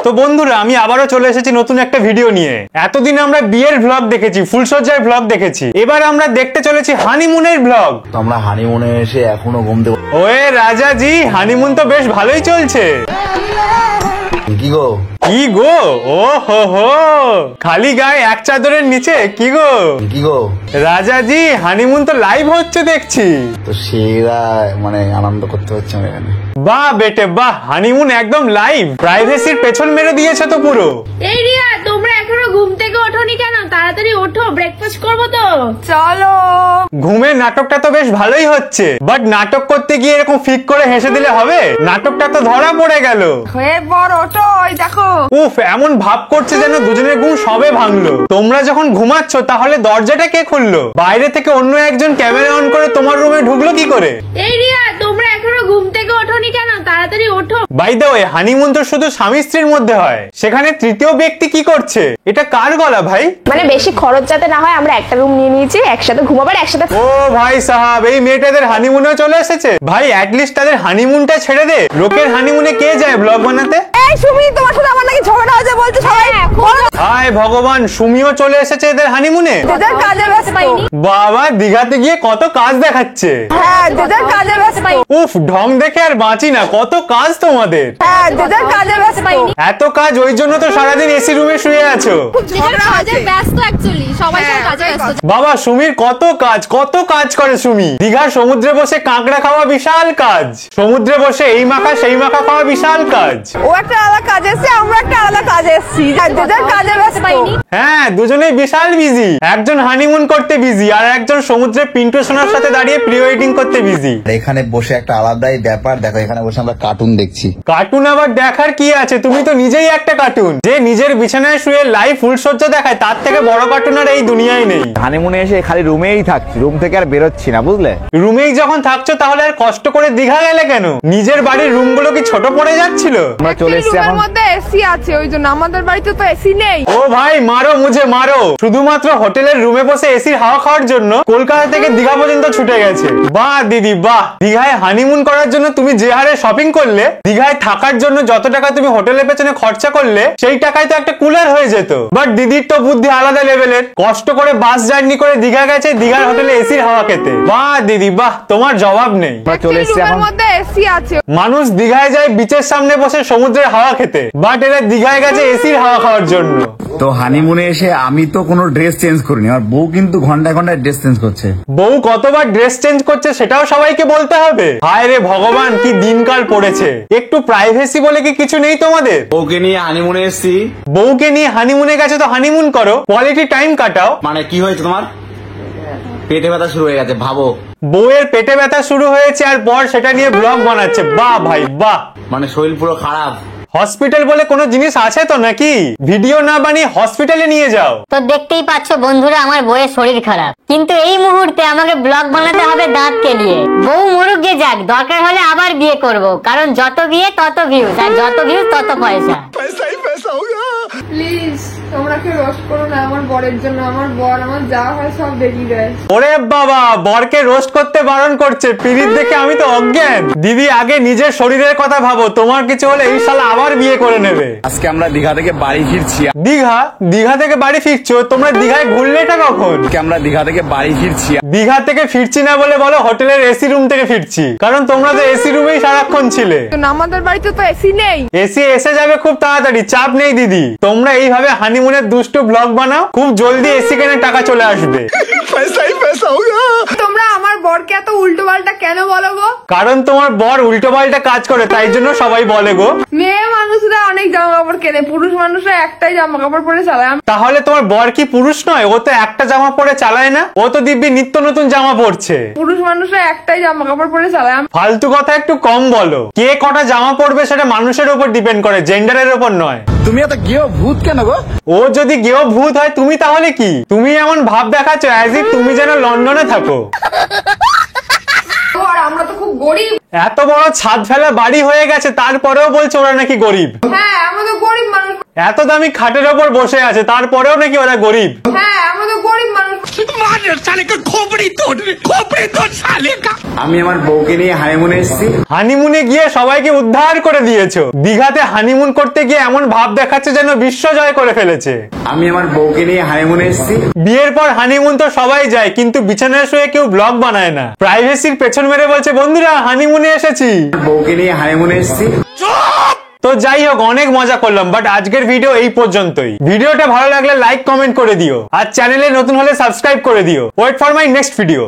তো বন্ধুরা আমি আবারও চলে এসেছি নতুন একটা ভিডিও নিয়ে। এতদিন আমরা বিয়ের ব্লগ দেখেছি, ফুলসজ্জার ব্লগ দেখেছি, এবার আমরা দেখতে চলেছি হানিমুনের ব্লগ। তো আমরা হানিমুনে এসে এখনো ঘুমতে ওয়ে রাজাজি, হানিমুন তো বেশ ভালোই চলছে। কি গো কি গো, ও হো হো, খালি গায়ে এক চাদরের নিচে কি গো কি গো রাজাজি, হানিমুন তো লাইভ হচ্ছে দেখছি। তো সেরা মানে আনন্দ করতে হচ্ছে আমার এখানে। বাহ বেটে বাহ, হানিমুন একদম লাইভ, প্রাইভেসির পেছন মেরে দিয়েছে তো পুরো। এই রিয়া, তোমরা এখনো ঘুম থেকে ওঠোনি কেন? তাড়াতাড়ি ওঠো, ব্রেকফাস্ট করবো তো। চলো। ঘুমের নাটকটা তো বেশ ভালোই হচ্ছে, বাট নাটক করতে গিয়ে এরকম ফিক করে হেসে দিলে হবে? নাটকটা তো ধরা পড়ে গেল। হয়ে বড় ওঠো, ওই দেখো। উফ, এমন ভাব করছে যেন দুজনের ঘুম সবে ভাঙলো। তোমরা যখন ঘুমাচ্ছ তাহলে দরজাটা কে খুললো? বাইরে থেকে অন্য একজন ক্যামেরা অন করে তোমার রুমে ঢুকলো কি করে? এই রিয়া, তোমরা এখনো ঘুম থেকে ওঠোনি কেন? তাড়াতাড়ি ওঠো। বাই দ্য ওয়ে, হানিমুন তো শুধু স্বামী স্ত্রীর মধ্যে হয়, সেখানে তৃতীয় ব্যক্তি কি করছে? এটা কার গলা ভাই? মানে বেশি খরচ যাতে না হয় আমরা একটা রুম নিয়ে নিয়েছি, একসাথে ঘুমাবার, একসাথে। ও ভাই সাহাব, এই মেয়েটাদের হানিমুনেও চলে এসেছে। ভাই অ্যাটলিস্ট তাদের হানিমুনটা ছেড়ে দে। লোকের হানিমুনে কে যায় ব্লগ বানাতে? এই সুমি, তোমার সাথে আমার নাকি ঝগড়া হয়েছে বলছে সবাই। হায় ভগবান, সুমিও চলে এসেছে এদের হানিমুনে। যেটার কাজে ব্যস্ত। বাবা, দীঘাতে গিয়ে কত কাজ দেখাচ্ছে। হ্যাঁ, যেটার কাজে ব্যস্ত। উফ, ঢং দেখে আর বাঁচি না, কত কাজ তোমাদের। হ্যাঁ, যেটার কাজে ব্যস্ত। এত কাজ, ওই জন্য তো সারাদিন এসি রুমে শুয়ে আছো। ঝগড়া কাজে ব্যস্ত, অ্যাকচুয়ালি সবাই কাজে ব্যস্ত। বাবা, সুমির কত কাজ করে সুমি। দীঘার সমুদ্রে বসে কাঁকড়া খাওয়া বিশাল কাজ, সমুদ্রে বসে এই মাখা সেই মাখা খাওয়া বিশাল কাজ। ও একটা আলাদা কাজে এসছে, আমরা একটা আলাদা কাজে এসছি, যেটার কাজে ব্যস্ত। হ্যাঁ, দুজনেই বিশাল বিজি। একজন হানিমুন করতে বিজি, আর একজন সমুদ্রে পিন্টু সোনার সাথে দাঁড়িয়ে প্রি ওয়েডিং করতে বিজি। এখানে বসে একটা আলাদাই ব্যাপার। দেখো, এখানে বসে আমরা কার্টুন দেখছি। কার্টুন আবার দেখার কি আছে? তুমি তো নিজেই একটা কার্টুন। যে নিজের বিছানায় শুয়ে লাইভ ফুলসজ্জা দেখায়, তার থেকে বড় কার্টুন আর এই দুনিয়ায় নেই। হানিমুনে এসে খালি রুমেই থাকছি, রুম থেকে আর বেরোচ্ছি না, বুঝলে? রুমেই যখন থাকছো তাহলে আর কষ্ট করে দীঘা গেলে কেন? নিজের বাড়ির রুমগুলো কি ছোট পড়ে যাচ্ছিল? আমরা চলে এসেছি এখন। মধ্যে এসি আছে, ওই জন্য। আমাদের বাড়িতে তো এসি নেই। ও ভাই, মারো মুঝে মারো। শুধুমাত্র হোটেলের রুমে বসে এসির হাওয়া খাওয়ার জন্য কলকাতা থেকে দীঘা পর্যন্ত ছুটে গেছে। বাহ দিদি বাহ, দীঘায় হানিমুন করার জন্য তুমি যে হারে শপিং করলে, দীঘায় থাকার জন্য যত টাকা তুমি হোটেলের পেছনে খরচা করলে, সেই টাকায় তো একটা কুলার হয়ে যেত। বাট দিদির তো বুদ্ধি আলাদা লেভেলের। কষ্ট করে বাস জার্নি করে দীঘা গেছে, দীঘার হোটেলে এসির হাওয়া খেতে। বাহ দিদি বাহ, তোমার জবাব নেই। আমরা চলে এসেছি এখন। মধ্যে এসি আছে। মানুষ দীঘায় যায় বিচের সামনে বসে সমুদ্রের হাওয়া খেতে, বাট এরা দীঘায় গেছে এসির হাওয়া খাওয়ার জন্য। তো হানিমুনে এসে আমি তো কোনো ড্রেস চেঞ্জ করিনি, আর বউ কিন্তু ঘন্টায় ঘন্টায় ড্রেস চেঞ্জ করছে। বউ কতবার ড্রেস চেঞ্জ করছে সেটাও সবাইকে বলতে হবে? হায় রে ভগবান, কি দিনকাল পড়েছে। একটু প্রাইভেসি বলে কি কিছু নেই তোমাদের? বউকে নিয়ে হানিমুনে এসেছি। বউকে নিয়ে হানিমুনে গেছে তো হানিমুন করো, কোয়ালিটি টাইম কাটাও। মানে কি হয়েছে তোমার? পেটে ব্যথা শুরু হয়ে গেছে, ভাবো। বউয়ের পেটে ব্যথা শুরু হয়েছে আর বর সেটা নিয়ে ব্লগ বানাচ্ছে। বাহ ভাই বাহ। মানে শরীর পুরো খারাপ। হসপিটাল বলে কোনো জিনিস আছে তো নাকি? ভিডিও না বানিয়ে হসপিটালে নিয়ে যাও। তো দেখতেই পাচ্ছ বন্ধুরা, আমার বউয়ের শরীর খারাপ, কিন্তু এই মুহূর্তে আমাকে ব্লগ বানাতে হবে দাঁতকে নিয়ে। বউ মরুক গে যাক, দরকার হলে আবার বিয়ে করব, কারণ যত বিয়ে তত ভিউজ, আর যত ভিউজ তত পয়সা। প্লিজ তোমরা কেউ রোস্ট করো না আমার বরের জন্য। আমার বর আমার যা হয় সব বেরিয়ে দেয়। ওরে বাবা, বরকে রোস্ট করতে বারণ করছে। পিরিত দেখে আমি তো অজ্ঞান। দিদি আগে নিজের শরীরের কথা ভাবো, তোমার কিছু হলে এই শালা আবার বিয়ে করে নেবে। আজকে আমরা দীঘা থেকে বাড়ি ফিরছি। দীঘা থেকে বাড়ি ফিরছো? তোমরা দীঘায় ঘুরলেটা কখন? আমরা দীঘা থেকে বাড়ি ফিরছি। দীঘা থেকে ফিরছি না বলে বলো হোটেলের এসি রুম থেকে ফিরছি, কারণ তোমরা তো এসি রুমেই সারাক্ষণ ছিলে। আমাদের বাড়িতে তো এসি নেই। এসি এসে যাবে খুব তাড়াতাড়ি, চাপ নেই দিদি। তোমরা এইভাবে হানিমুনের দুষ্টু ব্লগ বানাও, খুব জলদি এসি কেনার টাকা চলে আসবে। তোমরা আমার বরকে এত উল্টো পাল্টা কেন বলো গো? কারণ তোমার বর উল্টো পাল্টা কাজ করে, তাই জন্য সবাই বলে গো। মেয়ে মানুষরা অনেক জামা কাপড় কেনে, পুরুষ মানুষরা একটাই জামা কাপড় পরে চালায়। তাহলে তোমার বর কি পুরুষ নয়? ও তো একটা জামা পরে চালায় না, ও তো দিব্যি নিত্য নতুন জামা পরছে। পুরুষ মানুষরা একটাই জামা কাপড় পরে চালায়। ফালতু কথা একটু কম বলো। কে কটা জামা পরবে সেটা মানুষের উপর ডিপেন্ড করে, জেন্ডারের উপর নয়। তুমি এত গেও ভূত কেন গো? ও যদি গেও ভূত হয়, তুমি তাহলে কি? তুমি এমন ভাব দেখাচ্ছ অ্যাজ ইফ তুমি যেন লন্ডনে থাকো। আর আমরা তো খুব গরিব। এত বড় ছাদ ফেলা বাড়ি হয়ে গেছে, তারপরেও বলছে ওরা নাকি গরিব। হ্যাঁ, আমরা তো গরিব মানুষ। এত দামি খাটের ওপর বসে আছে, তারপরেও নাকি ওরা গরিব। হ্যাঁ, আমরা তো গরিব মানুষ। আমি আমার বউকে নিয়ে হানিমুনে এসেছি। হানিমুনে গিয়ে সবাইকে উদ্ধার করে দিয়েছো। দীঘাতে হানিমুন করতে গিয়ে এমন ভাব দেখাচ্ছে যেন বিশ্ব জয় করে ফেলেছে। আমি আমার বউকে নিয়ে হানিমুনে এসেছি। বিয়ের পর হানিমুন তো সবাই যায়, কিন্তু বিছানায় শুয়ে কেউ ব্লগ বানায় না। প্রাইভেসির পেছন মেরে বলছে বন্ধুরা হানিমুনে এসেছি। বউকে নিয়ে হানিমুনে এসেছি। তো যাই হোক, অনেক মজা করলাম, বাট আজকের ভিডিও এই পর্যন্তই। ভিডিওটা ভালো লাগলে লাইক কমেন্ট করে দিও, আর চ্যানেলে নতুন হলে সাবস্ক্রাইব করে দিও। Wait for my next video.